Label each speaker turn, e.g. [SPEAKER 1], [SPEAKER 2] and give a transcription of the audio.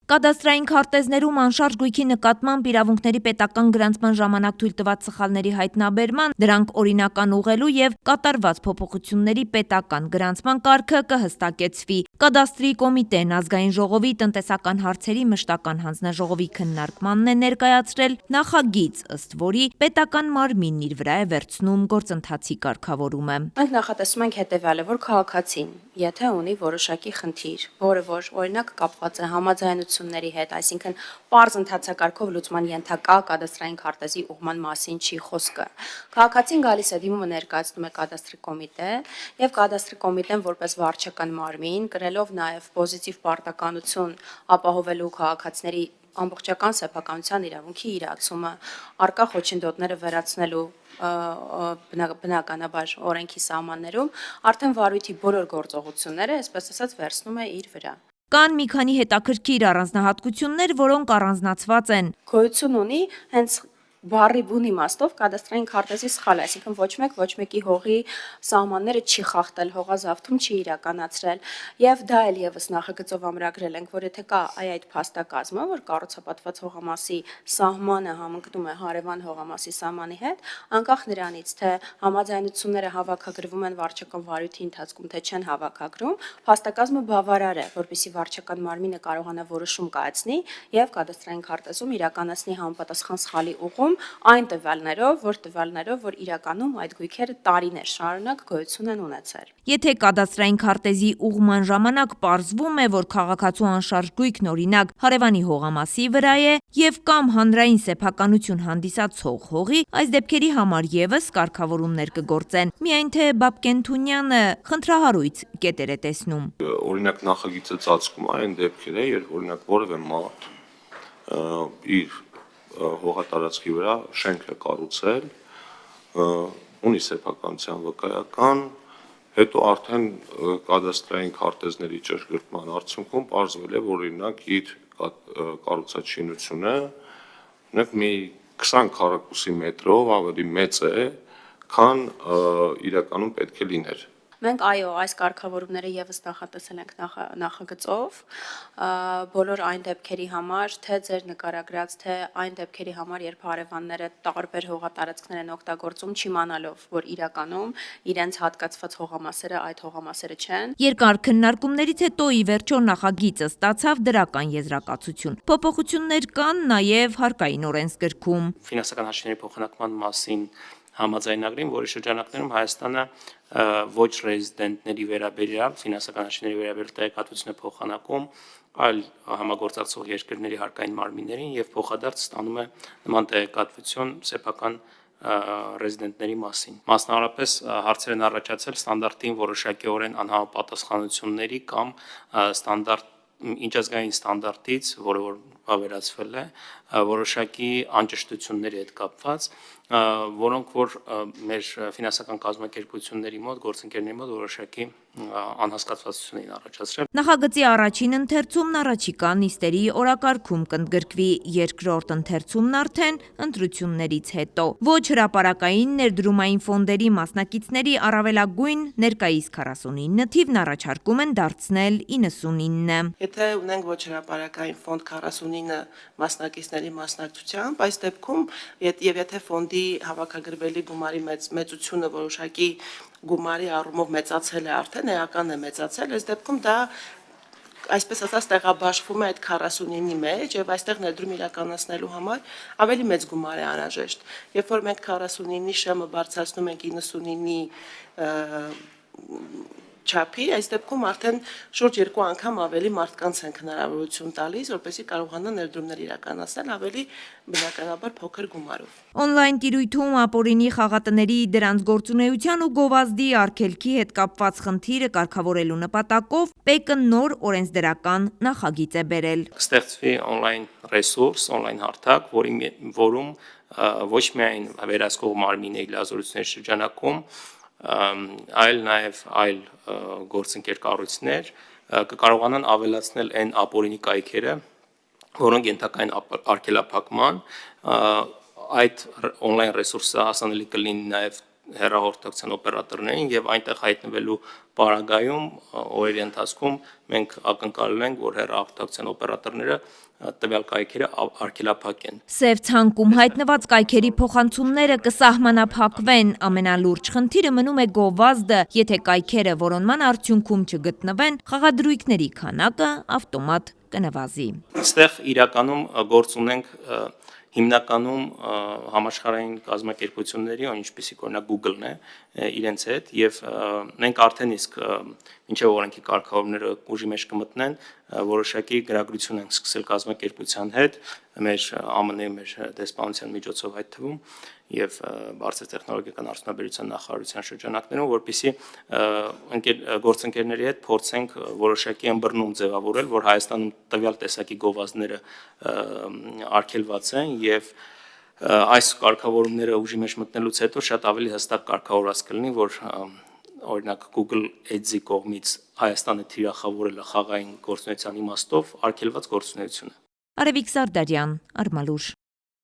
[SPEAKER 1] Կադաստրային քարտեզներում անշարժ գույքի նկատմամբ իրավունքների պետական գրանցման ժամանակ թույլ տված սխալների հայտնաբերման, դրանք օրինական ուղղելու եւ կատարված փոփոխությունների պետական գրանցման կարգը կհստակեցվի։ Կադաստրի կոմիտեն ազգային ժողովի տնտեսական հարցերի մշտական հանձնաժողովի քննարկմանն է ներկայացրել նախագիծ, ըստ որի պետական մարմինն իր վրա է վերցնում գործընթացի կարգավորումը։
[SPEAKER 2] Մենք նախատեսում ենք հետեւյալը, որ քաղաքացին, եթե ունի որոշակի խնդիր, որը որ օրինակ կապված է համաձայնությունների հետ, այսինքն պարզ ընթացակարգով լուծման ենթակա կադաստրային քարտեզի ուղղման մասին չի խոսքը։ Քաղաքացին գալիս է դիմումը ներկայացնում է կադաստրի կոմիտե եւ կադաստրի կոմիտեն որպես վարչական մարմին, կրելով նաեւ պոզիտիվ պարտականություն ապահովելու քաղաքացիների ամբողջական սեփականության իրավունքի իրացումը, արկա խոչընդոտները վերացնելու բնականաբար օրենքի սահմաններում, արդեն վարույթի բոլոր գործողությունները, այսպես ասած, վերցնում է իր վրա։
[SPEAKER 1] Կան մի քանի հետաքրքիր առանձնահատկություններ, որոնք առանձնացված են։
[SPEAKER 2] Գոյություն ունի հենց բառի բուն իմաստով կադաստրային քարտեզի սխալ, այսինքն ոչ մեկի հողի սահմանները չի խախտել, հողազավթում չի իրականացրել, եւ դա էլ եւս նախագծով ամրագրել ենք, որ եթե կա այդ փաստակազմը, որ կառուցապատված հողամասի սահմանը համընկնում է հարևան հողամասի սահմանի հետ, անկախ նրանից, թե համաձայնությունները հավաքագրվում են վարչական վարույթի ընթացքում, թե չեն հավաքագրում, փաստակազմը բավարար է, որպեսզի վարչական մարմինը կարողանա որոշում կայացնի եւ կադաստրային քարտեզում իրականացնի համապատասխան սխալի ուղղում այն տվյալներով, որ իրականում այդ գույքերը տարիներ շարունակ գոյություն են ունեցել։
[SPEAKER 1] Եթե կադաստրային քարտեզի ուղղման ժամանակ պարզվում է, որ քաղաքացու անշարժ գույքն օրինակ հարևանի հողամասի վրա է եւ կամ հանրային սեփականություն հանդիսացող հողի, այս դեպքերի համար եւս կարգավորումներ կգործեն, միայն թե Բաբկեն-Թունյանը խնդրահարույց կետեր է տեսնում։
[SPEAKER 3] Օրինակ նախագիծը ծածկում այն դեպքեր է, երբ օրինակ որևէ մարդ իր հողատարածքի վրա շենք է կառուցել, ունի սեփականության վկայական, հետո արդեն կադաստրային քարտեզների ճշգրտման արդյունքում պարզվել է, որ օրինակ իր կառուցաշինությունը մի 20 քառակուսի մետրով ավելի մեծ է, քան իրականում պետք է լիներ։
[SPEAKER 2] Մենք այս կարգավորումները եւս նախատեսել ենք նախագծով բոլոր այն դեպքերի համար, թե ձեր նկարագրած, թե այն դեպքերի համար, երբ հարևանները տարբեր հողատարածքներ են օգտագործում, չիմանալով, որ իրականում իրենց հատկացված հողամասերը այդ հողամասերը չեն։
[SPEAKER 1] Երկար քննարկումներից հետո ի վերջո նախագիծը ստացավ դրական եզրակացություն։ Փոփոխություններ կան նաեւ հարկային օրենսգրքում։
[SPEAKER 4] Ֆինանսական հաշիվների փոխանակման մասին համաձայնագրին, որի շրջանակներում Հայաստանը ոչ ռեզիդենտների վերաբերյալ ֆինանսական հաշիվների վերաբերյալ տեղեկատվություն է փոխանակում այլ համագործակցող երկրների հարկային մարմիններին եւ փոխադարձ ստանում է նման տեղեկատվություն սեփական ռեզիդենտների մասին։ Մասնավորապես հարցեր են առաջացել ստանդարտին որոշակիորեն անհամապատասխանությունների կամ միջազգային ստանդարտից, որը որ ավերացվել է, որոշակի անճշտությունների հետ կապված, որոնք որ մեր ֆինանսական կազմակերպությունների մոտ, գործընկերների մոտ որոշակի անհասկացվածություն էին առաջացրել։
[SPEAKER 1] Նախագծի առաջին ընթերցումն առաջիկա նիստերի օրակարգում կընդգրկվի, երկրորդ ընթերցումն արդեն ընտրություններից հետո։ Ոչ հրապարակային ներդրումային ֆոնդերի մասնակիցների առավելագույն ներկայիս 49 թիվն առաջարկում են դարձնել 99։
[SPEAKER 5] Եթե ունենք ոչ հրապարակային ֆոնդ 49 մասնակիցների մասնակցությամբ, այս դեպքում եւ եթե ֆոնդի հավաքագրվելի գումարի մեծությունը որոշակի գումարի առումով մեծացել է արդեն, էական է մեծացել, այս դեպքում դա այսպես ասած տեղաբաշխվում է այդ 49-ի մեջ եւ այստեղ ներդրում իրականացնելու համար ավելի մեծ գումար է անհրաժեշտ։ Երբ որ մենք 49-ի շեմը բարձրացնում ենք 99-ի չափի, այս դեպքում արդեն շուրջ 2 անգամ ավելի մարդկանց են հնարավորություն տալիս, որպեսզի կարողանան ներդրումներ իրականացնել ավելի բնականաբար փոքր գումարով։
[SPEAKER 1] Օնլայն տիրույթում ապօրինի խաղատների դրանց գործունեության ու գովազդի արգելքի հետ կապված խնդիրը կարգավորելու նպատակով ՊԵԿ-ը նոր օրենսդրական նախագիծ է բերել։
[SPEAKER 4] Կստեղծվի օնլայն ռեսուրս, օնլայն հարթակ, որում ոչ միայն վերահսկող մարմինների լիազորությունների շրջանակում այլ նաև այլ գործընկեր կառույցներ կկարողանան ավելացնել այն ապօրինի կայքերը, որոնք ենթակա են արգելափակման, այդ օնլայն ռեսուրսը հասանելի կլինի նաև հեռահաղորդակցության օպերատորներին եւ այնտեղ հայտնվելու պարագայում օրերի ընթացքում մենք ակնկալել ենք, որ հեռուստատեսության օպերատորները տվյալ կայքերը արգելափակեն։
[SPEAKER 1] Սև ցանկում հայտնված կայքերի փոխանցումները կսահմանափակվեն, ամենալուրջ խնդիրը մնում է գովազդը, եթե կայքերը որոնման արդյունքում չգտնվեն, խաղադրույքների քանակը ավտոմատ կնվազի։
[SPEAKER 4] Այստեղ իրականում գործ ունենք հիմնականում համաշխարհային կազմակերպությունների, ինչպիսիք օրինակ Google-ն է իրենց հետ, եւ մենք արդեն իսկ մինչեւ օրենքի կարգավորումները ուժի մեջ կմտնեն, որոշակի գրագրություն ենք սկսել կազմակերպության հետ, մեր ԱՄՆ-ի մեր դեսպանության միջոցով այդ թվում եւ բարձր տեխնոլոգիական արդյունաբերության նախարարության շրջանակներում, որպեսզի գործընկերների հետ փորձենք որոշակի ըմբռնում ձևավորել, որ Հայաստանում տվյալ տեսակի գովազդները արգելված են եւ այս կարգավորումները ուժի մեջ մտնելուց հետո շատ ավելի հստակ կարգավորված կլինի, որ օրինակ Google Ads-ի կողմից Հայաստանը թիրախավորել է խաղային գործունեության իմաստով արգելված գործունեություն է։
[SPEAKER 1] Արևիկ Սարդարյան, Արմալուր։